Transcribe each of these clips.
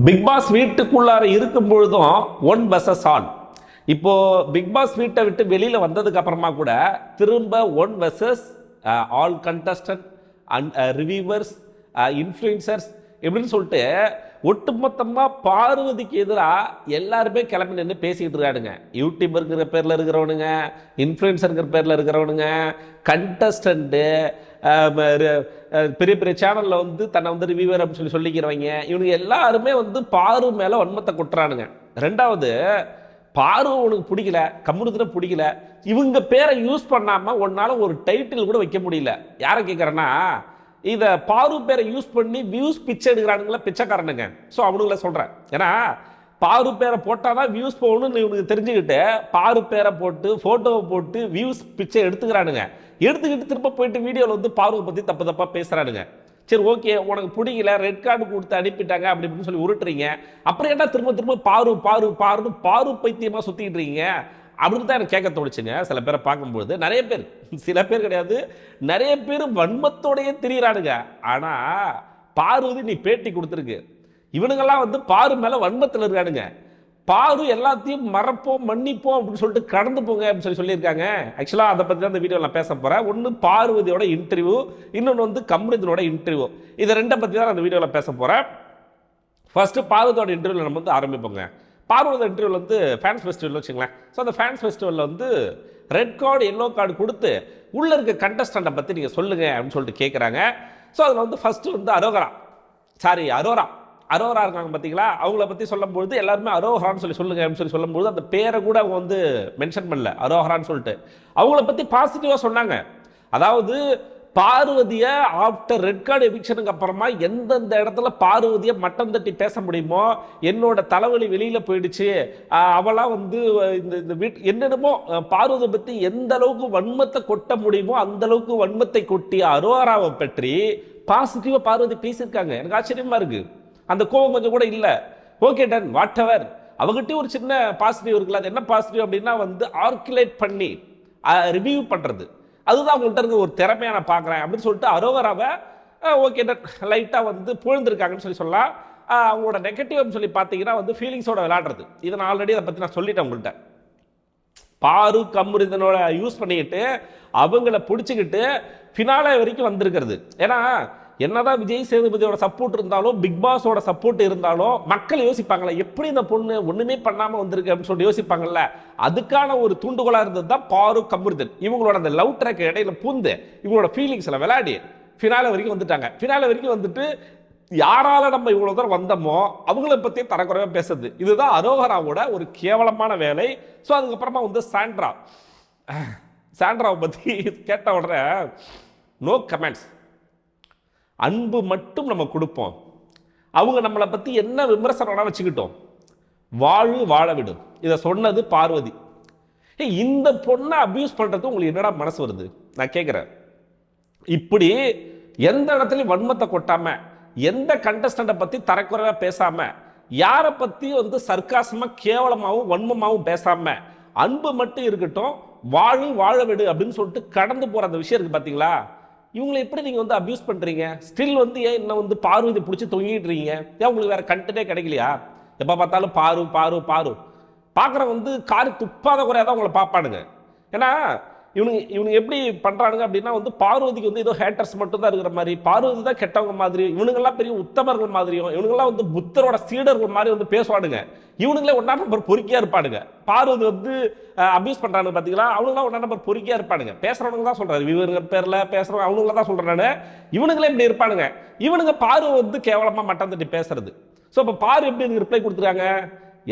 Big pass வீட்டுக்குள்ளார இருக்கும் பொழுதும் ஒன் வர்சஸ் ஆல். இப்போ பிக் பாஸ் வீட்டை விட்டு வெளியில வந்ததுக்கு அப்புறமா கூட திரும்ப one versus all contestant and reviewers influencers எப்படின்னு சொல்லிட்டு ஒட்டுமொத்தமா பார்வதிக்கு எதிராக எல்லாருமே கிளம்பி நின்று பேசிக்கிட்டு இருக்காடுங்க. யூடியூபருங்கிற பேர்ல இருக்கிறவனுங்க, இன்ஃப்ளூயன்சருங்கிற பேர்ல இருக்கிறவனுங்க, கண்டஸ்டன்ட்டு, பெரிய பெரிய சேனலில் வந்து தன்னை வந்து ரிவ்யூவர் அப்படின்னு சொல்லிக்கிறவங்க, இவனுங்க எல்லாருமே வந்து பாரு மேலே வன்மத்தை கொட்டுறானுங்க. ரெண்டாவது, பாரு உனக்கு பிடிக்கல, கம்முனுக்கு பிடிக்கல, இவங்க பேரை யூஸ் பண்ணாமல் ஒன்னால ஒரு டைட்டில் கூட வைக்க முடியல. யாரை கேட்குறேன்னா, இதை பாரு பேரை யூஸ் பண்ணி வியூஸ் பிச்சை எடுக்கிறானுங்களா பிச்சைக்காரனுங்க. ஸோ அவனுங்கள சொல்கிறேன். ஏன்னா பாரு பேரை போட்டால் தான் வியூஸ் போகணும்னு இவனுக்கு தெரிஞ்சுக்கிட்டு பாரு பேரை போட்டு ஃபோட்டோவை போட்டு வியூஸ் பிச்சை எடுத்துக்கிறானுங்க. எடுத்துக்கிட்டு திரும்ப போயிட்டு வீடியோவில் வந்து பாருவை பற்றி தப்பு தப்பாக பேசுகிறானுங்க. சரி, ஓகே, உனக்கு பிடிக்கல, ரெட் கார்டு கொடுத்து அனுப்பிட்டாங்க அப்படி இப்படின்னு சொல்லி உருட்டுறீங்க. அப்புறம் என்ன திரும்ப திரும்ப பாரு பாரு பாருன்னு பாரு பைத்தியமாக சுற்றிக்கிட்டு இருக்கீங்க அப்படின்னு தான் எனக்கு கேட்க தோணுச்சுங்க. சில பேரை பார்க்கும்போது நிறைய பேர், சில பேர் கிடையாது, நிறைய பேர் வன்மத்தோடையே திரியிறானுங்க. ஆனால் பார்வதி நீ பேட்டி கொடுத்துருக்கு, இவனுங்கெல்லாம் வந்து பாரு மேலே வன்மத்தில் இருக்கானுங்க. பாரு எல்லாத்தையும் மறப்போம் மன்னிப்போம் அப்படின்னு சொல்லிட்டு கடந்து போங்க அப்படின்னு சொல்லியிருக்காங்க. ஆக்சுவலாக அதை பற்றி தான் இந்த வீடியோ நான் பேச போகிறேன். ஒன்று பார்வதியோட இன்டர்வியூ, இன்னொன்று வந்து கம்ருதீனோட இன்டர்வியூ. இதை ரெண்டை பற்றி தான் அந்த வீடியோவில் பேச போகிறேன். ஃபர்ஸ்ட் பார்வதியோட இன்டர்வியூவில் நம்ம வந்து ஆரம்பிப்போங்க. பார்வதி இன்டர்வியூவில் வந்து ஃபேன்ஸ் ஃபெஸ்டிவல் வச்சுங்களேன். ஸோ அந்த ஃபேன்ஸ் ஃபெஸ்டிவலில் வந்து ரெட் கார்டு எல்லோ கார்டு கொடுத்து உள்ளே இருக்க கண்டஸ்டண்ட்டை பற்றி நீங்கள் சொல்லுங்கள் அப்படின்னு சொல்லிட்டு கேட்குறாங்க. ஸோ அதில் வந்து ஃபஸ்ட்டு வந்து அரோரா இருக்காங்க பார்த்தீங்களா, அவங்கள பற்றி சொல்லும்போது எல்லாருமே அரோஹரான்னு சொல்லுங்க அப்படின்னு சொல்லும்போது அந்த பேரை கூட அவங்க வந்து மென்ஷன் பண்ணல, அரோஹரான்னு சொல்லிட்டு. அவங்கள பற்றி பாசிட்டிவாக சொன்னாங்க. அதாவது பார்வதியை ஆஃப்டர் ரெட் கார்டு எவிக்ஷனுக்கு அப்புறமா எந்தெந்த இடத்துல பார்வதியை மட்டம் தட்டி பேச முடியுமோ, என்னோட தலைவலி வெளியில் போயிடுச்சு, அவளாம் வந்து இந்த வீட்டு என்னென்னமோ பார்வதியை பற்றி எந்த அளவுக்கு வன்மத்தை கொட்ட முடியுமோ அந்த அளவுக்கு வன்மத்தை கொட்டிய அரோராவை பற்றி பாசிட்டிவாக பார்வதி பேசியிருக்காங்க. எனக்கு ஆச்சரியமா இருக்கு. அந்த கோவம் கொஞ்சம் கூட இல்லை. Okay done, what ever. அவங்ககிட்ட ஒரு சின்ன பாசிட்டிவ் இருக்குல்ல. அது என்ன பாசிட்டிவ் அப்படின்னா வந்து ஆர்குலேட் பண்ணி ரிவ்யூ பண்ணுறது. அதுதான் அவங்கள்ட்ட இருக்க ஒரு திறமையாக நான் பார்க்குறேன் அப்படின்னு சொல்லிட்டு அரோகராவை ஓகே டன் லைட்டாக வந்து புகழ்ந்துருக்காங்கன்னு சொல்லலாம். அவங்களோட நெகட்டிவ்னு சொல்லி பார்த்தீங்கன்னா வந்து ஃபீலிங்ஸோட விளையாடுறது. இதை நான் ஆல்ரெடி அதை பற்றி நான் சொல்லிட்டேன் உங்கள்கிட்ட. பாரு கம்ருதீனோட யூஸ் பண்ணிக்கிட்டு அவங்கள பிடிச்சிக்கிட்டு ஃபினாலே வரைக்கும் வந்திருக்கிறது. ஏன்னா என்னதான் விஜய் சேதுபதியோட சப்போர்ட் இருந்தாலும், பிக் பாஸோட சப்போர்ட் இருந்தாலும், மக்கள் யோசிப்பாங்கல்ல, எப்படி இந்த பொண்ணு ஒண்ணுமே பண்ணாம வந்திருக்கு அப்படின்னு சொல்லிட்டு யோசிப்பாங்கல்ல. அதுக்கான ஒரு தூண்டுகோலா இருந்தது தான் பாரு கம்ருதீன். இவங்களோட அந்த லவ் ட்ராக் இடையில பூந்து இவங்களோட ஃபீலிங்ஸ்ல விளையாடி ஃபினாலே வரைக்கும் வந்துட்டாங்க. ஃபினாலே வரைக்கும் வந்துட்டு யாரால நம்ம இவ்வளவு தூரம் வந்தோமோ அவங்கள பத்தி தரக்குறைவா பேசுறது, இதுதான் அரோகராவோட ஒரு கேவலமான வேலை. ஸோ அதுக்கப்புறமா வந்து சாண்ட்ராவை பத்தி கேட்ட உடனே நோ கமெண்ட்ஸ், அன்பு மட்டும் நம்ம கொடுப்போம், அவங்க நம்மளை பற்றி என்ன விமர்சனம் வச்சுக்கிட்டோம், வாழ விடும். இதை சொன்னது பார்வதி. இந்த பொண்ணை அபியூஸ் பண்ணுறது உங்களுக்கு என்னடா மனசு வருது நான் கேட்குறேன். இப்படி எந்த இடத்துலையும் வன்மத்தை கொட்டாம, எந்த கண்டஸ்டண்ட்டை பற்றி தரக்குறைவா பேசாம, யாரை பற்றி வந்து சர்க்காசமாக கேவலமாகவும் வன்மமாகவும் பேசாம, அன்பு மட்டும் இருக்கட்டும், வாழ விடு அப்படின்னு சொல்லிட்டு கடந்து போகிற அந்த விஷயம் இருக்குது பார்த்தீங்களா. இவங்களை எப்படி நீங்கள் வந்து அபியூஸ் பண்ணுறீங்க? ஸ்டில் வந்து ஏன் இன்னும் வந்து பார்வதி பிடிச்சி தொங்கிட்டு இருக்கீங்க? ஏன் உங்களுக்கு வேறு கண்டென்ட்டே கிடைக்கலையா? எப்போ பார்த்தாலும் பாரு பார்க்குறவங்க வந்து காரி துப்பாத குறையாதான் உங்களை பார்ப்பானுங்க. ஏன்னா இவனுங்க எப்படி பண்ணுறானுங்க அப்படின்னா வந்து பார்வதிக்கு வந்து ஏதோ ஹேட்டர்ஸ் மட்டும் தான் இருக்கிற மாதிரி, பார்வதி தான் கெட்டவங்க மாதிரி, இவனுங்கெல்லாம் பெரிய உத்தமர்கள் மாதிரியும், இவனுங்கெல்லாம் வந்து புத்தரோட சீடர்கள் மாதிரி வந்து பேசுவானுங்க. இவனுங்களே ஒன்றா நம்பர் பொறுக்கியா இருப்பானுங்க. பார்வதி வந்து அபியூஸ் பண்ணுறாங்க பார்த்தீங்களா, அவனுங்களாம் ஒன்றா நம்பர் பொறுக்கியா இருப்பானுங்க. பேசுகிறவனுங்க தான் சொல்கிறாரு, விவரங்க பேரில் பேசுகிறவங்க அவனுங்கள தான் சொல்கிறேன் நான். இவனுங்களே இப்படி இருப்பானுங்க. இவனுங்க பாரு வந்து கேவலமாக மட்டம் தட்டி பேசுறது. ஸோ இப்போ பாரு எப்படி ரிப்ளை கொடுத்துருக்காங்க,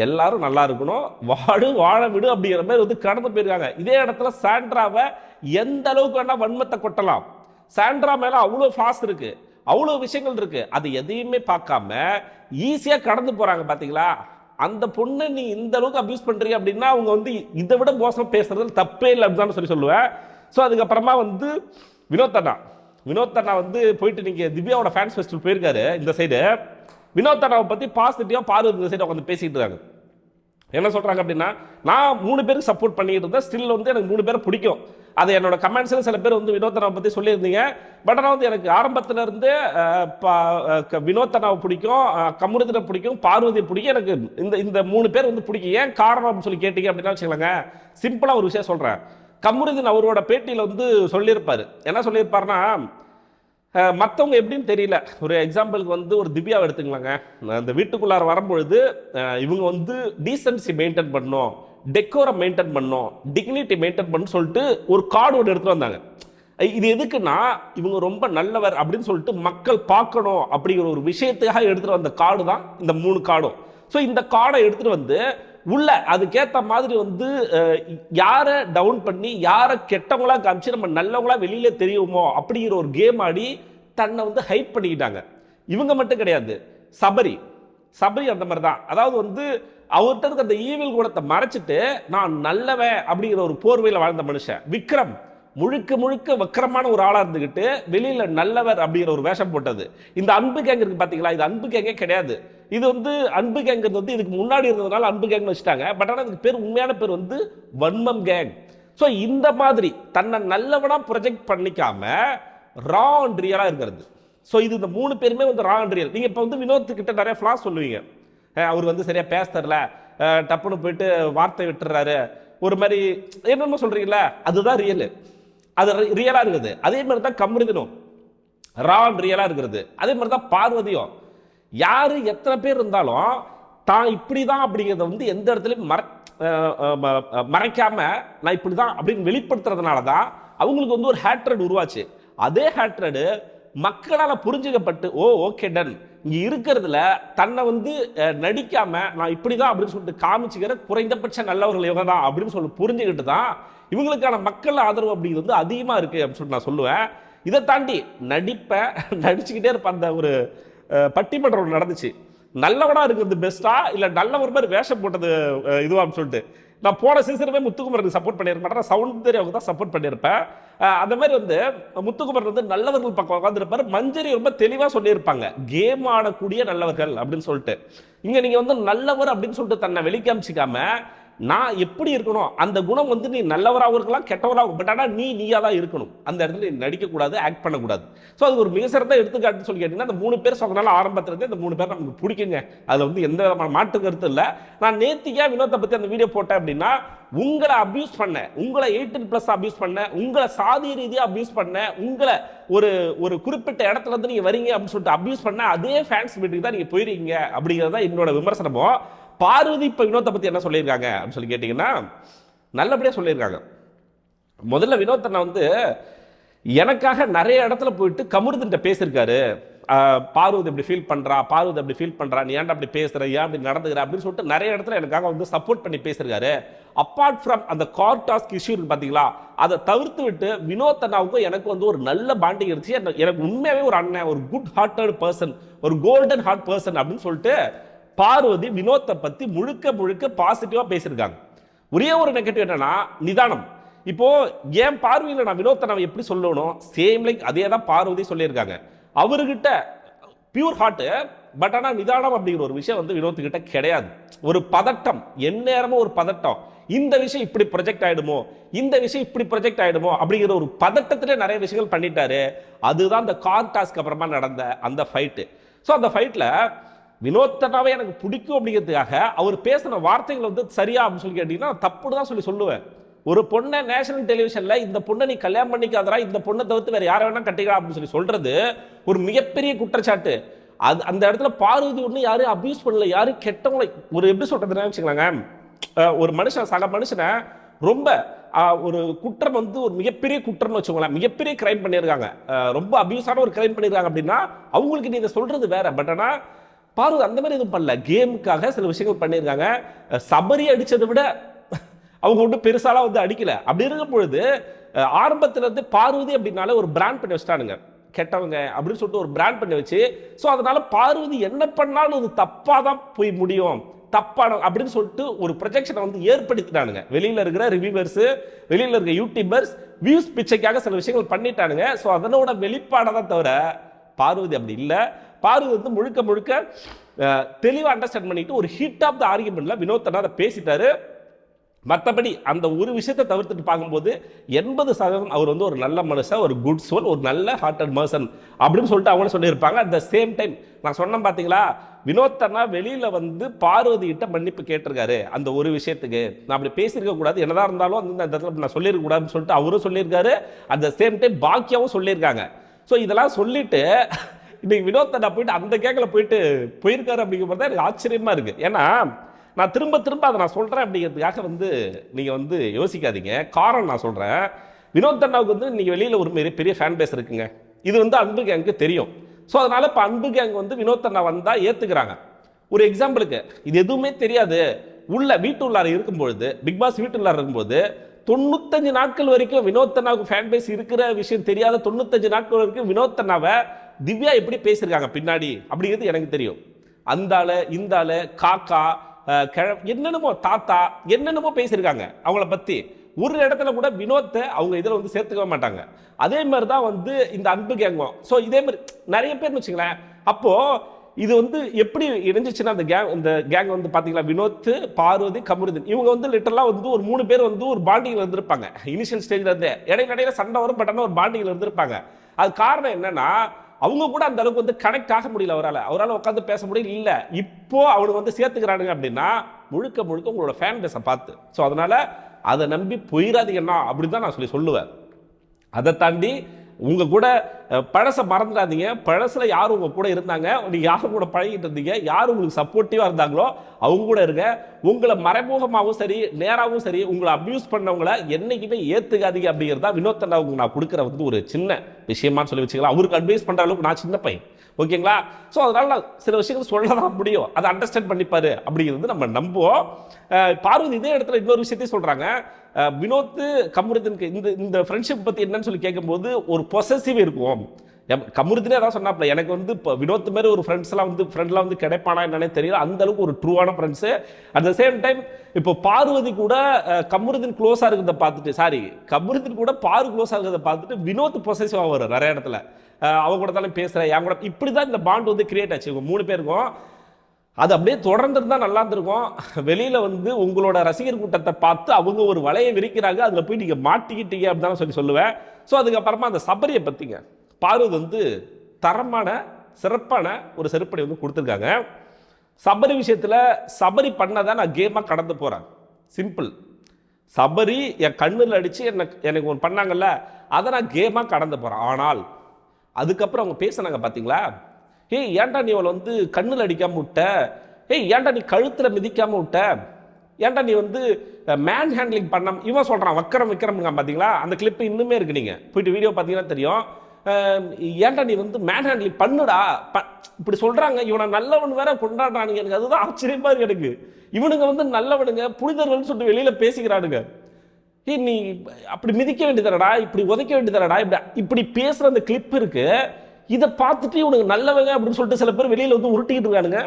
எல்லாரும் நல்லா இருக்கணும், வாழ விடு அப்படிங்கிற மாதிரி வந்து கடந்து போயிருக்காங்க. இதே இடத்துல சாண்ட்ராவை எந்த அளவுக்கு வேணா வன்மத்தை கொட்டலாம். சாண்ட்ரா மேல அவ்வளவு ஃபாஸ்ட் இருக்கு, அவ்வளவு விஷயங்கள் இருக்கு, அது எதையுமே பார்க்காம ஈஸியா கடந்து போறாங்க பாத்தீங்களா. அந்த பொண்ணை நீ இந்த அளவுக்கு அபியூஸ் பண்றீங்க அப்படின்னா அவங்க வந்து இதை விட மோசம் பேசுறது தப்பே இல்லை அப்படின்னு சொல்லுவேன். ஸோ அதுக்கப்புறமா வந்து வினோத் அண்ணா வந்து போயிட்டு நீங்க திவ்யாவோட ஃபேன்ஸ் ஃபெஸ்டிவல் போயிருக்காரு. இந்த சைடு வினோத் அண்ணாவை பற்றி பாசிட்டிவாக பார்வதி இந்த சைடு உட்காந்து பேசிட்டு இருக்காங்க. என்ன சொல்கிறாங்க அப்படின்னா, நான் 3 பேருக்கு சப்போர்ட் பண்ணிட்டு இருந்தேன், ஸ்டில் வந்து எனக்கு 3 பேரை பிடிக்கும், அது என்னோட கமெண்ட்ஸில் சில பேர் வந்து வினோத்தனாவை பற்றி சொல்லியிருந்தீங்க. பட் ஆனால் வந்து எனக்கு ஆரம்பத்தில் இருந்து வினோத்தனாவை பிடிக்கும், கமருதீனை பிடிக்கும், பார்வதியை பிடிக்கும். எனக்கு இந்த 3 பேர் வந்து பிடிக்கும். ஏன் காரணம் அப்படின்னு சொல்லி கேட்டீங்க அப்படின்னா வச்சுக்கலாங்க, சிம்பிளாக ஒரு விஷயம் சொல்கிறேன். கமருதீன் அவரோட பேட்டியில் வந்து சொல்லியிருப்பார். என்ன சொல்லியிருப்பாருன்னா, மற்றவங்க எப்படின்னு தெரியல, ஒரு எக்ஸாம்பிளுக்கு வந்து ஒரு திவ்யாவை எடுத்துக்கலாங்க. அந்த வீட்டுக்குள்ளார வரும்பொழுது இவங்க வந்து டீசன்சி மெயின்டைன் பண்ணணும், டெக்கோரம் மெயின்டைன் பண்ணணும், டிக்னிட்டி மெயின்டைன் பண்ணு சொல்லிட்டு ஒரு கார்டு ஒன்று எடுத்துட்டு வந்தாங்க. இது எதுக்குன்னா, இவங்க ரொம்ப நல்லவர் அப்படின்னு சொல்லிட்டு மக்கள் பார்க்கணும் அப்படிங்கிற ஒரு விஷயத்துக்காக எடுத்துட்டு வந்த கார்டு தான் இந்த 3 கார்டும். ஸோ இந்த கார்டை எடுத்துட்டு வந்து உள்ள அதுக்கேற்ற மாதிரி வந்து யாரை டவுன் பண்ணி யாரை கெட்டவங்களா காமிச்சு நம்ம நல்லவங்களா வெளியில தெரியுமோ அப்படிங்கிற ஒரு கேம் ஆடி தன்னை வந்து ஹைட் பண்ணிக்கிட்டாங்க. இவங்க மட்டும் கிடையாது, சபரி அந்த மாதிரி தான். அதாவது வந்து அவர்கிட்ட இருக்க அந்த ஈவில் குணத்தை மறைச்சிட்டு நான் நல்லவன் அப்படிங்கிற ஒரு போர்வையில் வாழ்ந்த மனுஷன். விக்ரம் முழுக்க வக்கரமான ஒரு ஆளா இருந்துகிட்டு வெளியில நல்லவர் அப்படிங்கிற ஒரு வேஷம் போட்டது. இந்த அன்பு கேங் இருக்கு பாத்தீங்களா, இது அன்பு கேங்கே கிடையாது. இது வந்து அன்பு கேங்கிறது வந்து இதுக்கு முன்னாடி இருந்ததுனால அன்பு கேங்னு வச்சுட்டாங்க. பட் ஆனால் இதுக்கு பேர், உண்மையான பேர் வந்து வன்மம் கேங். ஸோ இந்த மாதிரி தன்னை நல்லவனா ப்ரொஜெக்ட் பண்ணிக்காம ரா அண்ட் ரியலா இருக்கிறது. ஸோ இது இந்த 3 பேருமே வந்து ரா அண்ட் ரியல். நீங்க இப்போ வந்து வினோத்துக்கிட்ட நிறைய ஃபிளாஸ் சொல்லுவீங்க, அவர் வந்து சரியா பேச தரல, டப்புன்னு போயிட்டு வார்த்தை விட்டுறாரு, ஒரு மாதிரி என்னமோ சொல்றீங்களா, அதுதான் ரியல், அது ரியலா இருக்குது. அதே மாதிரி தான் கமருதீனும் ரா அண்ட் ரியலா இருக்கிறது. அதே மாதிரி தான் பார்வதியும். யாரு எத்தனை பேர் இருந்தாலும் தான் இப்படிதான் அப்படிங்கிறத வந்து எந்த இடத்துலையும் மறைக்காம நான் இப்படிதான் அப்படின்னு வெளிப்படுத்துறதுனால தான் அவங்களுக்கு வந்து ஒரு ஹேட்ரட் உருவாச்சு. அதே ஹேட்ரட் மக்களால் புரிஞ்சுக்கப்பட்டு ஓகே டன், இங்க இருக்கிறதுல தன்னை வந்து நடிக்காம நான் இப்படிதான் அப்படின்னு சொல்லிட்டு காமிச்சுக்கிற குறைந்தபட்ச நல்லவர்கள் இவங்க தான் அப்படின்னு சொல்லி புரிஞ்சுக்கிட்டு தான் இவங்களுக்கான மக்கள் ஆதரவு அப்படிங்கிறது வந்து அதிகமா இருக்கு அப்படின்னு சொல்லிட்டு நான் சொல்லுவேன். இதை தாண்டி நடிச்சுக்கிட்டே இருப்ப அந்த ஒரு பட்டிமன்றம் நடந்துச்சு. நல்லவனா இருக்கிறது பெஸ்டா இல்ல நல்லவர் மாதிரி வேஷம் போட்டது இதுவான்னு சொல்லிட்டு நான் போன சீசனுமே முத்துக்குமருக்கு சப்போர்ட் பண்ணியிருக்க மாட்டேன், சவுந்தர்யாவுக்கு தான் சப்போர்ட் பண்ணியிருப்பேன். அந்த மாதிரி வந்து முத்துக்குமர் வந்து நல்லவர்கள் பக்கம் உட்காந்துருப்பாரு, மஞ்சரி ரொம்ப தெளிவாக சொல்லியிருப்பாங்க கேம் ஆடக்கூடிய நல்லவர்கள் அப்படின்னு சொல்லிட்டு. இங்க நீங்க வந்து நல்லவர் அப்படின்னு சொல்லிட்டு தன்னை வெளிக்காமிச்சிக்காம நான் எப்படி இருக்கணும், அந்த குணம் வந்து நீ நல்லவராகவும் இருக்கலாம் கெட்டவராகவும், பட் ஆனால் நீயா தான் இருக்கணும். அந்த இடத்துல நீ நடிக்கக்கூடாது, ஆக்ட் பண்ணக்கூடாது. ஸோ அது ஒரு மிக சிறந்த எடுத்துக்காட்டுன்னு சொல்லி கேட்டீங்கன்னா, அந்த 3 பேர் சொன்னனால ஆரம்பத்திலிருந்து இந்த 3 பேர் நமக்கு பிடிக்குங்க. அதில் வந்து எந்த விதமான மாற்று கருத்து இல்லை. நான் நேத்திக்கா வினோத்தை பற்றி அந்த வீடியோ போட்டேன் அப்படின்னா, உங்களை அபியூஸ் பண்ண, உங்களை 18+ அபியூஸ் பண்ண, உங்களை சாதி ரீதியாக அபியூஸ் பண்ண, உங்களை ஒரு குறிப்பிட்ட இடத்துல இருந்து நீங்க வரீங்க அப்படின்னு சொல்லிட்டு அபியூஸ் பண்ண அதே ஃபேன்ஸ் மீட்டிங் தான் நீங்க போயிருக்கீங்க அப்படிங்கிறத என்னோட விமர்சனமோ. பார்வதி இப்ப வினோத்தை பத்தி என்ன சொல்லியிருக்காங்க அப்படின்னு சொல்லி கேட்டீங்கன்னா, நல்லபடியா சொல்லியிருக்காங்க. முதல்ல வினோத்தனை வந்து எனக்காக நிறைய இடத்துல போயிட்டு கமருதீன்ட்ட பேசியிருக்காரு. பார்வதி அப்படி ஃபீல் பண்றா, நீ ஏன்டா அப்படி பேசுற, ஏன் அப்படி நடந்துக்கிற அப்படின்னு சொல்லிட்டு நிறைய இடத்துல எனக்காக வந்து சப்போர்ட் பண்ணி பேசியிருக்காரு. அப்பார்ட் ஃப்ரம் அந்த கார் டாஸ்க் இஷ்யூ இருக்கு பாத்தீங்களா, அதை தவிர்த்து விட்டு வினோத்தனாவுக்கும் எனக்கு வந்து ஒரு நல்ல பாண்டிங் இருந்துச்சு. எனக்கு உண்மையாவே ஒரு அண்ணன், ஒரு குட் ஹார்ட்டட் பர்சன், ஒரு கோல்டன் ஹார்ட் பர்சன் அப்படின்னு சொல்லிட்டு பார்வதி வினோத்தை பத்தி முழுக்க பாசிட்டிவா பேசியிருக்காங்க. ஒரே ஒரு நெகட்டிவ் என்னன்னா நிதானம். இப்போ ஏன் பார்வையில் நான் வினோத்தை எப்படி சொல்லணும், சேம் லைக் அதே தான் பார்வதி சொல்லியிருக்காங்க. அவர்கிட்ட பியூர் ஹார்ட், பட் ஆனா நிதானம் அப்படிங்கிற ஒரு விஷயம் வந்து வினோத்துக்கிட்ட கிடையாது. ஒரு பதட்டம், எந்நேரமும் ஒரு பதட்டம். இந்த விஷயம் இப்படி ப்ரொஜெக்ட் ஆயிடுமோ, இந்த விஷயம் இப்படி ப்ரொஜெக்ட் ஆயிடுமோ அப்படிங்கிற ஒரு பதட்டத்திலே நிறைய விஷயங்கள் பண்ணிட்டாரு. அதுதான் அந்த கார் டாஸ்க் அப்புறமா நடந்த அந்த ஃபைட்டு. ஸோ அந்த ஃபைட்ல வினோத்தனாவே எனக்கு பிடிக்கும் அப்படிங்கிறதுக்காக அவர் பேசின வார்த்தைகள் வந்து சரியா அப்படின்னு சொல்லி கேட்டீங்கன்னா தப்புன்னு தான் சொல்லுவேன். ஒரு பொண்ணை நேஷனல் டெலிவிஷன்ல இந்த பொண்ணை நீ கல்யாணம் பண்ணிக்காதரா, இந்த பொண்ணை தவிர்த்து வேற யாரை வேணா கட்டிக்கலாம் அப்படின்னு சொல்றது ஒரு மிகப்பெரிய குற்றச்சாட்டு. அது அந்த இடத்துல பார்வதி ஒண்ணு யாரும் அபியூஸ் பண்ணல, யாரும் கெட்டவங்களை ஒரு எப்படி சொல்றதுன்னு வச்சுக்கலாங்க. ஒரு மனுஷன் சக மனுஷனை ரொம்ப ஒரு குற்றம் வந்து ஒரு மிகப்பெரிய குற்றம்னு வச்சுக்கோங்களேன், மிகப்பெரிய கிரைம் பண்ணியிருக்காங்க, ரொம்ப அபியூஸான ஒரு கிரைம் பண்ணியிருக்காங்க அப்படின்னா அவங்களுக்கு நீ இதை சொல்றது வேற. பட் ஆனா பார்வதி அந்த மாதிரி எதுவும் பண்ணல, கேமுக்காக சில விஷயங்கள் பண்ணியிருக்காங்க. சபரி அடிச்சதை விட அவங்க ஒன்றும் பெருசாலாம் வந்து அடிக்கல. அப்படி இருக்கும் பொழுது ஆரம்பத்துல இருந்து பார்வதி அப்படின்னாலே ஒரு பிராண்ட் பண்ணி வச்சுட்டானுங்க, கெட்டவங்க அப்படின்னு சொல்லிட்டு ஒரு பிராண்ட் பண்ணி வச்சு. ஸோ அதனால பார்வதி என்ன பண்ணாலும் அது தப்பா தான் போய் முடியும், தப்பான அப்படின்னு சொல்லிட்டு ஒரு ப்ரொஜெக்ஷனை வந்து ஏற்படுத்திட்டானுங்க. வெளியில இருக்கிற ரிவ்யூவர்ஸ், வெளியில இருக்க யூடியூபர்ஸ் வியூஸ் பிச்சைக்காக சில விஷயங்கள் பண்ணிட்டானுங்க. ஸோ அதனோட வெளிப்பாடை தான் தவிர பார்வதி அப்படி இல்லை. பார்வதி வந்து முழுக்க தெளிவாக அண்டர்ஸ்டாண்ட் பண்ணிட்டு ஒரு ஹிட் ஆஃப் த ஆர்குமெண்ட்ல வினோத்தனா அதை பேசிட்டாரு. மற்றபடி அந்த ஒரு விஷயத்தை தவிர்த்துட்டு பார்க்கும்போது 80% அவர் வந்து ஒரு நல்ல மனுஷன், ஒரு குட் சோல், ஒரு நல்ல ஹார்ட்டட் பர்சன் அப்படின்னு சொல்லிட்டு அவங்களும் சொல்லியிருப்பாங்க. அட் த சேம் டைம் நான் சொன்னேன் பார்த்தீங்களா, வினோத் அண்ணா வெளியில் வந்து பார்வதி கிட்ட மன்னிப்பு கேட்டிருக்காரு அந்த ஒரு விஷயத்துக்கு. நான் அப்படி பேசியிருக்க கூடாது, என்னதான் இருந்தாலும் அந்த இடத்துல நான் சொல்லியிருக்க கூடாதுன்னு சொல்லிட்டு அவரும் சொல்லியிருக்காரு. அட் த சேம் டைம் பாக்கியாவும் சொல்லியிருக்காங்க. ஸோ இதெல்லாம் சொல்லிட்டு இன்னைக்கு வினோத் அண்ணா போயிட்டு அந்த கேக்கில் போயிருக்காரு அப்படிங்கிறது தான் எனக்கு ஆச்சரியமா இருக்கு. ஏன்னா நான் திரும்ப அதை நான் சொல்கிறேன் அப்படிங்கிறதுக்காக வந்து நீங்கள் வந்து யோசிக்காதீங்க. காரணம் நான் சொல்கிறேன், வினோத் அண்ணாவுக்கு வந்து நீங்கள் வெளியில் ஒரு பெரிய ஃபேன் பேஸ் இருக்குங்க. இது வந்து அன்பு கேங்க்கு தெரியும். ஸோ அதனால் இப்போ அன்பு கேங் வந்து வினோத் அண்ணா வந்தால் ஏற்றுக்கிறாங்க. ஒரு எக்ஸாம்பிளுக்கு, இது எதுவுமே தெரியாது வீட்டுள்ளார இருக்கும்பொழுது, பிக் பாஸ் வீட்டுள்ளார இருக்கும்போது 95 நாட்கள் வரைக்கும் வினோத் அண்ணாவுக்கு ஃபேன் பேஸ் இருக்கிற விஷயம் தெரியாத 95 நாட்கள் வரைக்கும் வினோத் அண்ணாவை திவ்யா எப்படி பேசியிருக்காங்க பின்னாடி அப்படிங்கிறது எனக்கு தெரியும். அந்த ஆளு இந்த ஆளு காக்கா என்னென்னமோ தாத்தா என்னென்னமோ பேசியிருக்காங்க அவங்கள பற்றி. ஒரு இடத்துல கூட வினோத்தை அவங்க இதில் வந்து சேர்த்துக்க மாட்டாங்க. அதே மாதிரி தான் வந்து இந்த அன்பு கேங்கும். ஸோ இதே மாதிரி நிறைய பேர்னு வச்சுங்களேன். அப்போது இது வந்து எப்படி இணைஞ்சிச்சுன்னா இந்த கேங் வந்து பார்த்தீங்களா, வினோத், பார்வதி, கமருதீன், இவங்க வந்து லிட்டரலாக வந்து ஒரு 3 பேர் வந்து ஒரு பாண்டிங்கில் இருந்திருப்பாங்க. இனிஷியல் ஸ்டேஜில் இருந்தே இடையில சண்டை வரும், பட் ஆனால் ஒரு பாண்டிங்கில் இருந்திருப்பாங்க. அது காரணம் என்னன்னா, அவங்க கூட அந்த அளவுக்கு வந்து கனெக்ட் ஆக முடியல, அவரால் உட்காந்து பேச முடியல. இல்லை இப்போ அவனுக்கு வந்து சேர்த்துக்கிறானுங்க அப்படின்னா முழுக்க உங்களோட ஃபேன் பேஸை பார்த்து. ஸோ அதனால அதை நம்பி போயிடாதீங்கன்னா அப்படி தான் நான் சொல்லுவேன். அதை தாண்டி உங்க கூட பழசை மறந்துடாதீங்க. பழசுல யார் உங்க கூட இருந்தாங்க, நீங்க யாரும் கூட பழகிட்டு இருந்தீங்க, யார் உங்களுக்கு சப்போர்ட்டிவா இருந்தாங்களோ அவங்க கூட இருங்க. உங்களை மறைமுகமாகவும் சரி நேராகவும் சரி உங்களை அபியூஸ் பண்ணவங்களை என்னைக்குமே ஏத்துக்காதீங்க அப்படிங்கிறதா வினோத் அண்ணாவுக்கு நான் கொடுக்குற வந்து ஒரு சின்ன விஷயமானு சொல்லி வச்சுக்கலாம். அவருக்கு அட்வைஸ் பண்ற அளவுக்கு நான் சின்ன பையன், ஓகேங்களா? ஸோ அதனால நான் சில விஷயங்கள் சொல்ல தான் முடியும், அதை அண்டர்ஸ்டாண்ட் பண்ணிப்பாரு அப்படிங்கிறது நம்ம நம்புவோம். பார்வதி இதே இடத்துல இன்னொரு விஷயத்தையும் சொல்றாங்க. வினோத் கமருதீனுக்கு இந்த ஃப்ரெண்ட்ஷிப் பற்றி என்னன்னு சொல்லி கேட்கும்போது ஒரு பொசசிவ் இருக்கும். கமருதீனே அதான் சொன்னாப்ல, எனக்கு வந்து இப்போ வினோத் மாதிரி ஒரு ஃப்ரெண்ட்ஸ்லாம் வந்து கிடைப்பானா என்னன்னே தெரியல, அந்த அளவுக்கு ஒரு ட்ரூவான friends. At the same time இப்போ பார்வதி கூட கமருதீன் க்ளோஸாக இருக்கிறத பார்த்துட்டு, கமருதீன் கூட பாரு க்ளோஸாக இருக்கிறத பார்த்துட்டு வினோத் பொசசிவாக வரும் நிறைய இடத்துல. அவங்க கூட தானே பேசுகிறேன், என் கூட இப்படி தான் இந்த பாண்ட் வந்து கிரியேட் ஆச்சு இவங்க 3 பேருக்கும். அது அப்படியே தொடர்ந்துருந்தா நல்லா இருந்திருக்கும். வெளியில் வந்து உங்களோட ரசிகர் கூட்டத்தை பார்த்து அவங்க ஒரு வலையை விரிக்கிறாங்க, அதில் போய் நீங்கள் மாட்டிக்கிட்டீங்க அப்படின்னு தான் சொல்லுவேன். ஸோ அதுக்கப்புறமா அந்த சபரியை பற்றிங்க, பார்வதி வந்து தரமான சிறப்பான ஒரு செருப்படி வந்து கொடுத்துருக்காங்க. சபரி விஷயத்தில் சபரி பண்ணதான் நான் கேமாக கடந்து போகிறேன். சிம்பிள். சபரி என் கண்ணில் அடித்து எனக்கு ஒன்று பண்ணாங்கல்ல, அதை நான் கேமாக கடந்து போகிறேன். ஆனால் அதுக்கப்புறம் அவங்க பேசுனாங்க பார்த்தீங்களா, ஏய் ஏன்டா நீ அவளை வந்து கண்ணில் அடிக்காமல் விட்ட, ஏய் ஏன்டா நீ கழுத்தில் மிதிக்காமல் விட்ட, ஏன்டா நீ வந்து மேன் ஹேண்ட்லிங் பண்ண, இவன் சொல்கிறான் விக்ரம்ங்க பார்த்தீங்களா, அந்த கிளிப்பு இன்னுமே இருக்குது, நீங்கள் போயிட்டு வீடியோ பார்த்தீங்கன்னா தெரியும். ஏன்டா நீ வந்து மேன் ஹேண்ட்லிங் பண்ணுடா இப்படி சொல்கிறாங்க. இவனை நல்லவன் வேற கொண்டாடுறானுங்க. எனக்கு அதுதான் ஆச்சரியமா இருக்கு எனக்கு. இவனுங்க வந்து நல்லவனுங்க புனிதர்கள் சொல்லிட்டு வெளியில் பேசிக்கிறானுங்க. ஏய் நீ அப்படி மிதிக்க வேண்டியதானடா, இப்படி உதைக்க வேண்டியதானடா, இப்படி பேசுகிற அந்த கிளிப் இருக்கு. இதை பார்த்துட்டு இவனுக்கு நல்லவங்க அப்படின்னு சொல்லிட்டு சில பேர் வெளியில் வந்து உருட்டிக்கிட்டு இருக்கானுங்க.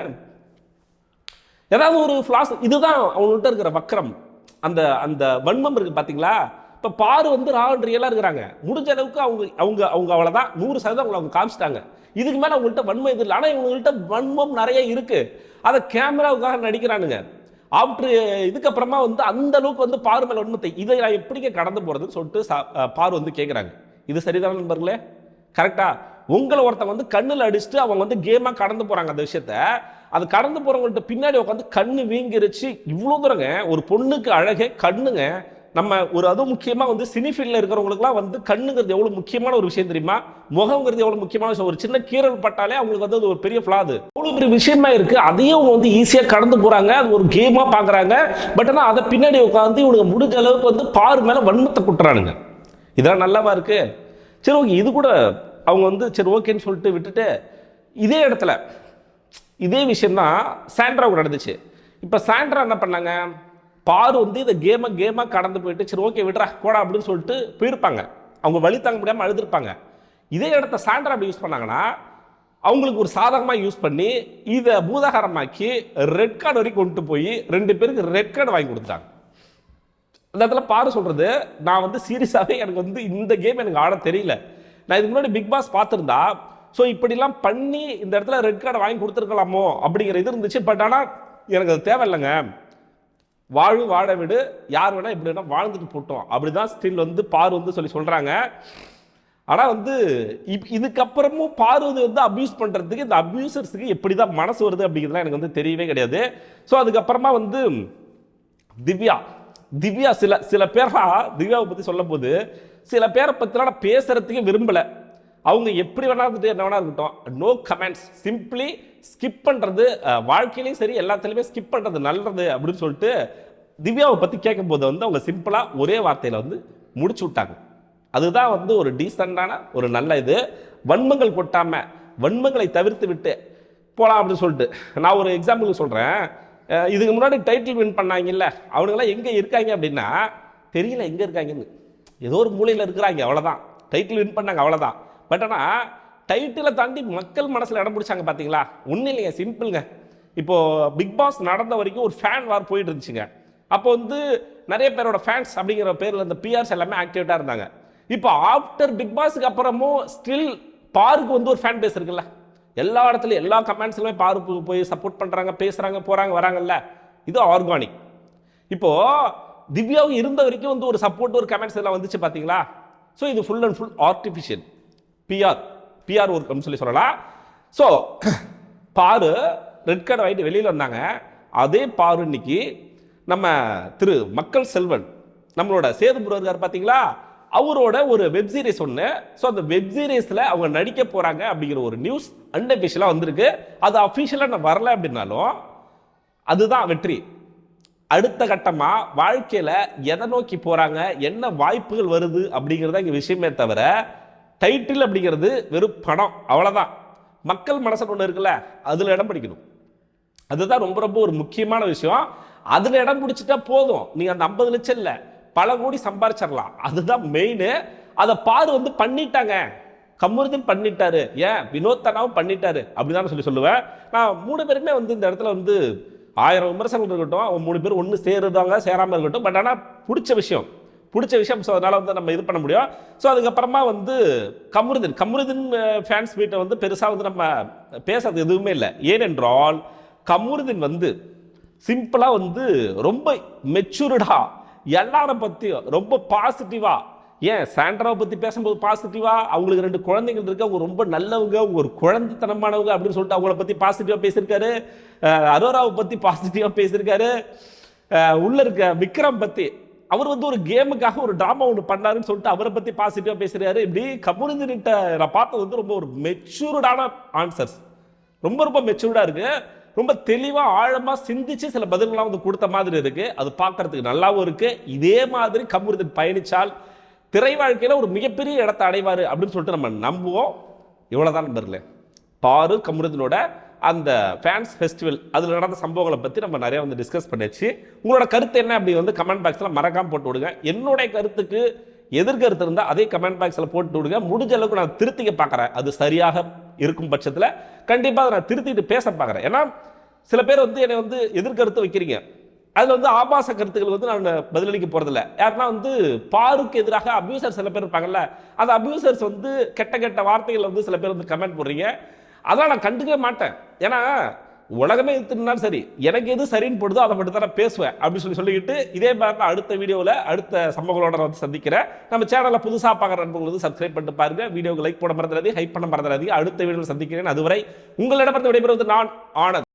ஏதாவது ஒரு ஃப்ளாஸ், இதுதான் அவங்கள்ட்ட இருக்கிற வக்கரம், அந்த அந்த வன்மம் இருக்கு பார்த்தீங்களா. இப்போ பாரு வந்து ராவன்றியெல்லாம் இருக்கிறாங்க, முடிஞ்ச அளவுக்கு அவங்க அவ்வளோதான் 100% அவங்க காமிச்சிட்டாங்க. இதுக்கு மேலே அவங்கள்ட்ட வன்மம் இது இல்லை. ஆனால் இவங்கள்ட்ட வன்மம் நிறைய இருக்கு, அதை கேமராவுக்காக நடிக்கிறானுங்க. ஆஃப்டர் இதுக்கப்புறமா வந்து அந்த அளவுக்கு வந்து பாரு மேலே வன்மத்தை இதை நான் எப்படிங்க கடந்து போகிறதுன்னு சொல்லிட்டு பாரு வந்து கேட்குறாங்க. இது சரிதான நண்பர்களே? கரெக்டா? உங்களை ஒருத்தவங்க வந்து கண்ணில் அடிச்சுட்டு அவங்க வந்து கேமாக கடந்து போகிறாங்க. அந்த விஷயத்த அது கடந்து போகிறவங்கள்ட்ட பின்னாடி உட்காந்து கண்ணு வீங்கிருச்சு. இவ்வளோ தூரங்க ஒரு பொண்ணுக்கு அழகே கண்ணுங்க. நம்ம ஒரு அதுவும் முக்கியமாக வந்து சினிஃபீல்டில் இருக்கிறவங்களுக்குலாம் வந்து கண்ணுங்கிறது எவ்வளோ முக்கியமான ஒரு விஷயம் தெரியுமா? முகங்கிறது எவ்வளோ முக்கியமான விஷயம். ஒரு சின்ன கீரல் பட்டாலே அவங்களுக்கு வந்து அது ஒரு பெரிய ஃப்ளாது, அவ்வளோ பெரிய விஷயமா இருக்குது. அதையும் அவங்க வந்து ஈஸியாக கடந்து போகிறாங்க, அது ஒரு கேமாக பார்க்குறாங்க. பட் ஆனால் அதை பின்னாடி உட்காந்து இவனுக்கு முடிஞ்ச அளவுக்கு வந்து பாரு மேலே வன்மத்தை குட்டுறானுங்க. இதெல்லாம் நல்லாவா இருக்குது? சரி ஓகே, இது கூட அவங்க வந்து சரி ஓகேன்னு சொல்லிட்டு விட்டுட்டு, இதே இடத்துல இதே விஷயம்தான் சாண்ட்ராவுக்கு நடந்துச்சு. இப்போ சாண்ட்ரா என்ன பண்ணாங்க, பாரு வந்து இதை கேமாக கடந்து போயிட்டு சரி ஓகே விட்றா போடா அப்படின்னு சொல்லிட்டு போயிருப்பாங்க. அவங்க வழி தாங்க முடியாமல் அழுதுருப்பாங்க. இதே இடத்த சாண்ட்ரா அப்படி யூஸ் பண்ணாங்கன்னா அவங்களுக்கு ஒரு சாதகமாக யூஸ் பண்ணி இதை பூதாகாரமாக்கி ரெட் கார்டு வரைக்கும் கொண்டு போய் 2 பேருக்கு ரெட் கார்டு வாங்கி கொடுத்தாங்க. அந்த இடத்துல பாரு சொல்கிறது, நான் வந்து சீரியஸாகவே எனக்கு வந்து இந்த கேம் எனக்கு ஆட தெரியல, நான் இதுக்கு முன்னாடி பிக் பாஸ் பார்த்துருந்தா ஸோ இப்படிலாம் பண்ணி இந்த இடத்துல ரெட் கார்டை வாங்கி கொடுத்துருக்கலாமோ அப்படிங்கிற இது இருந்துச்சு. பட் ஆனால் எனக்கு அது தேவையில்லைங்க. வாழு வாழ விடு, யார் வேணா எப்படி வேணா வாழ்ந்துட்டு போட்டோம், அப்படிதான் ஸ்டில் வந்து பாரு வந்து சொல்றாங்க. ஆனா வந்து இதுக்கப்புறமும் பார்வதி வந்து அபியூஸ் பண்றதுக்கு இந்த அபியூசர்ஸுக்கு எப்படிதான் மனசு வருது அப்படிங்கிறதுலாம் எனக்கு வந்து தெரியவே கிடையாது. ஸோ அதுக்கப்புறமா வந்து திவ்யா சில பேரா திவ்யாவை பத்தி சொல்லும் போது சில பேரை பத்திலாம் நான் பேசுறதுக்கு விரும்பல. அவங்க எப்படி வேணா இருந்துட்டு என்ன வேணா இருக்கட்டும், நோ கமெண்ட்ஸ், சிம்பிளி ஸ்கிப் பண்றது வாழ்க்கையிலையும் சரி எல்லாத்துலயுமே ஸ்கிப் பண்றது நல்லது அப்படின்னு சொல்லிட்டு திவ்யாவை பத்தி கேட்கும் போது வந்து அவங்க சிம்பிளா ஒரே வார்த்தையில வந்து முடிச்சு விட்டாங்க. அதுதான் வந்து ஒரு டீசெண்டான ஒரு நல்ல இது. வன்மங்கள் கொட்டாம வன்மங்களை தவிர்த்து விட்டு போலாம் அப்படின்னு சொல்லிட்டு நான் ஒரு எக்ஸாம்பிள் சொல்றேன். இதுக்கு முன்னாடி டைட்டில் வின் பண்ணாங்கல்ல, அவனுங்களாம் எங்க இருக்காங்க அப்படின்னா தெரியல எங்க இருக்காங்கன்னு, ஏதோ ஒரு மூலையில் இருக்கிறாங்க அவ்வளவுதான். டைட்டில் வின் பண்ணாங்க அவ்வளவுதான். பட் ஆனா டைட்டிலை தாண்டி மக்கள் மனசுல இடம் பிடிச்சாங்க பாத்தீங்களா? ஒன்றும் இல்லைங்க, சிம்பிளுங்க. இப்போ பிக் பாஸ் நடந்த வரைக்கும் ஒரு ஃபேன் வார் போயிட்டு இருந்துச்சுங்க. அப்போ வந்து நிறைய பேரோட ஃபேன்ஸ் அப்படிங்கிற பேர்ல இந்த பிஆர்ஸ் எல்லாமே ஆக்டிவேட்டா இருந்தாங்க. இப்போ ஆஃப்டர் பிக் பாஸுக்கு அப்புறமும் ஸ்டில் பாருக்கு வந்து ஒரு ஃபேன் பேஸ் இருக்குல்ல, எல்லா இடத்துலையும் எல்லா கமெண்ட்ஸ்லுமே பாருக்கு போய் சப்போர்ட் பண்றாங்க, பேசுறாங்க, போறாங்க, வராங்கல்ல. இது ஆர்கானிக். இப்போ திவ்யாவும் இருந்த வரைக்கும் வந்து ஒரு சப்போர்ட் ஒரு கமெண்ட்ஸ் எல்லாம் வந்துச்சு பாத்தீங்களா? ஸோ இது full and full artificial PR work அப்படின்னு சொல்லலாம். ஸோ பாரு ரெட் கார்டு வாங்கிட்டு வெளியில் வந்தாங்க. அதே பாரு இன்னைக்கு நம்ம திரு மக்கள் செல்வன் நம்மளோட சேதுபுரம் இருக்கார் பார்த்தீங்களா, அவரோட ஒரு வெப் சீரிஸ் ஒன்று. ஸோ அந்த வெப் சீரிஸில் அவங்க நடிக்க போகிறாங்க அப்படிங்கிற ஒரு நியூஸ் அன்அஃபிஷியலாக வந்திருக்கு. அது அஃபிஷியலாக நான் வரல அப்படின்னாலும் அதுதான் வெற்றி. அடுத்த கட்டமாக வாழ்க்கையில் எதை நோக்கி போகிறாங்க, என்ன வாய்ப்புகள் வருது அப்படிங்கிறத இங்கே விஷயமே தவிர டைட்டில் அப்படிங்கிறது வெறும் படம், அவ்வளோதான். மக்கள் மனசில் ஒன்று இருக்குல்ல, அதில் இடம் பிடிக்கணும். அதுதான் ரொம்ப ரொம்ப ஒரு முக்கியமான விஷயம். அதில் இடம் பிடிச்சிட்டா போதும், நீங்கள் அந்த 50 லட்சம் இல்லை பல கோடி சம்பாரிச்சிடலாம். அதுதான் மெயின். அதை பாரு வந்து பண்ணிட்டாங்க, கமருதீன் பண்ணிட்டாரு, ஏன் வினோத் தனாவும் பண்ணிட்டாரு அப்படிதான் சொல்லுவேன். நான் 3 பேருமே வந்து இந்த இடத்துல வந்து 1000 விமர்சனங்கள் இருக்கட்டும், அவங்க 3 பேர் ஒன்று சேருதாங்க சேராமல் இருக்கட்டும், பட் ஆனால் பிடிச்ச விஷயம். ஸோ அதனால வந்து நம்ம இது பண்ண முடியும். ஸோ அதுக்கப்புறமா வந்து கமருதீன் ஃபேன்ஸ் வீட்டை வந்து பெருசாக வந்து நம்ம பேசுறது எதுவுமே இல்லை. ஏனென்றால் கமருதீன் வந்து சிம்பிளாக வந்து ரொம்ப மெச்சூர்டா எல்லாரும் பற்றியும் ரொம்ப பாசிட்டிவா, ஏன் சாண்ட்ராவை பற்றி பேசும்போது பாசிட்டிவா, அவங்களுக்கு 2 குழந்தைகள் இருக்கு, அவங்க ரொம்ப நல்லவங்க, ஒரு குழந்தைத்தனமானவங்க அப்படின்னு சொல்லிட்டு அவங்கள பற்றி பாசிட்டிவாக பேசியிருக்காரு. அரோராவை பற்றி பாசிட்டிவாக பேசியிருக்காரு. உள்ள இருக்க விக்ரம் பற்றி அவர் வந்து ஒரு கேமுக்காக ஒரு டிராமா ஒன்று பண்ணாருன்னு சொல்லிட்டு அவரை பற்றி பாசிட்டிவாக பேசுகிறாரு. இப்படி கமருதீன்கிட்ட நான் பார்த்தது வந்து ரொம்ப ஒரு மெச்சூர்டான ஆன்சர்ஸ், ரொம்ப ரொம்ப மெச்சூர்டாக இருக்குது. ரொம்ப தெளிவாக ஆழமாக சிந்திச்சு சில பதில்கள்லாம் வந்து கொடுத்த மாதிரி இருக்கு. அது பார்க்கறதுக்கு நல்லாவும் இருக்கு. இதே மாதிரி கமருதீன் பயணிச்சால் திரை வாழ்க்கையில் ஒரு மிகப்பெரிய இடத்தை அடைவார் அப்படின்னு சொல்லிட்டு நம்ம நம்புவோம். இவ்வளோதான் நம்பர்களே. பாரு கமருதீனோட அந்த ஃபேன்ஸ் ஃபெஸ்டிவல் அதில் நடந்த சம்பவங்களை பற்றி நம்ம நிறைய வந்து டிஸ்கஸ் பண்ணிச்சு. உங்களோட கருத்து என்ன அப்படி வந்து கமெண்ட் பாக்ஸில் மறக்காமல் போட்டு விடுங்க. என்னுடைய கருத்துக்கு எதிர்கருத்து இருந்தால் அதே கமெண்ட் பாக்ஸில் போட்டு விடுங்க. முடிஞ்ச அளவுக்கு நான் திருத்திக்க பார்க்குறேன். அது சரியாக இருக்கும் பட்சத்தில் கண்டிப்பாக அதை நான் திருத்திட்டு பேச பார்க்குறேன். ஏன்னா சில பேர் வந்து என்னை வந்து எதிர்கருத்து வைக்கிறீங்க, அதில் வந்து ஆபாச கருத்துக்கள் வந்து நான் பதிலளிக்க போகிறதில்ல. யாருன்னா வந்து பாருக்கு எதிராக அபியூசர்ஸ் சில பேர் இருப்பாங்கல்ல, அந்த அபியூசர்ஸ் வந்து கெட்ட கெட்ட வார்த்தைகள் வந்து சில பேர் வந்து கமெண்ட் போடுறீங்க, அதெல்லாம் நான் கண்டுக்கவே மாட்டேன். ஏன்னா உலகமே இருந்தாலும் சரி, எனக்கு எது சரின்னு போடுதோ அதை மட்டும் தான் நான் பேசுவேன் அப்படின்னு சொல்லிக்கிட்டு இதே மாதிரி நான் அடுத்த வீடியோவில் அடுத்த சம்பவங்களோட வந்து சந்திக்கிறேன். நம்ம சேனலில் புதுசாக பார்க்குற நண்பர்கள் வந்து சப்ஸ்கிரைப் பண்ணிட்டு பாருங்க. வீடியோக்கு லைக் போட மறந்துடாதீங்க, ஹைப் பண்ண மறந்துடாதீங்க. அடுத்த வீடியோவில் சந்திக்கிறேன். அதுவரை உங்களிடமிருந்து விடைபெறுவது நான் ஆனந்த்.